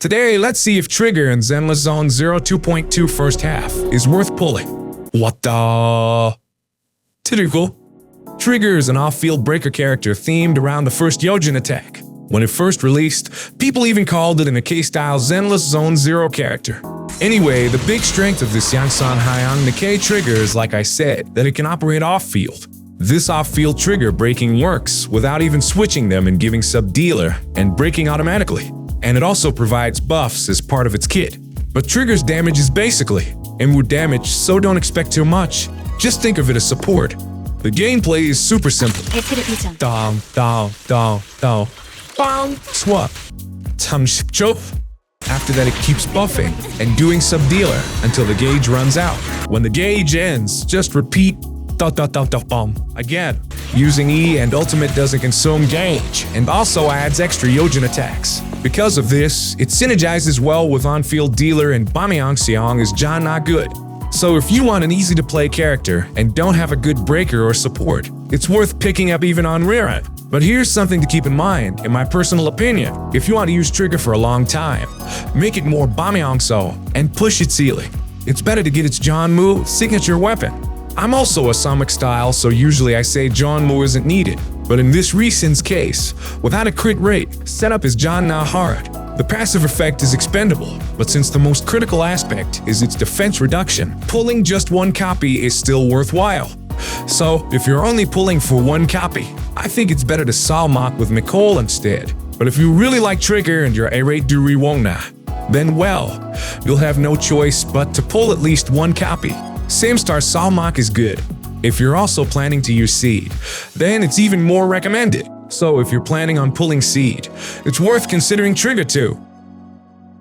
Today, let's see if Trigger in Zenless Zone 2.2 first half is worth pulling. What the? Typical. Trigger is an off-field breaker character themed around the first Yojin attack. When it first released, people even called it an Nikkei-style Zenless Zone 0 character. Anyway, the big strength of this Yangsan Haiyang Nikkei trigger is, like I said, that it can operate off-field. This off-field trigger breaking works without even switching them and giving sub-dealer and breaking automatically. And it also provides buffs as part of its kit. But Trigger's damage is basically inward damage, so don't expect too much. Just think of it as support. The gameplay is super simple. Down, down, down, down. Bang, swap. After that, it keeps buffing and doing sub-dealer until the gauge runs out. When the gauge ends, just repeat again. Using E and ultimate doesn't consume gauge and also adds extra Yojin attacks. Because of this, it synergizes well with on-field dealer, and Bamiang Xiang is John not good. So if you want an easy-to-play character and don't have a good breaker or support, it's worth picking up even on rear end. But here's something to keep in mind, in my personal opinion. If you want to use Trigger for a long time, make it more Bamiang So and push its ceiling. It's better to get its Jonmu signature weapon. I'm also a Samic style, so usually I say Jonmu isn't needed. But in this recent's case, without a crit rate, setup is John Na hard. The passive effect is expendable, but since the most critical aspect is its defense reduction, pulling just one copy is still worthwhile. So, if you're only pulling for one copy, I think it's better to Salmak with Nicole instead. But if you really like Trigger and you're A-Rate Duri Wongna, then well, you'll have no choice but to pull at least one copy. Same-star Salmak is good. If you're also planning to use Seed, then it's even more recommended. So if you're planning on pulling Seed, it's worth considering Trigger too.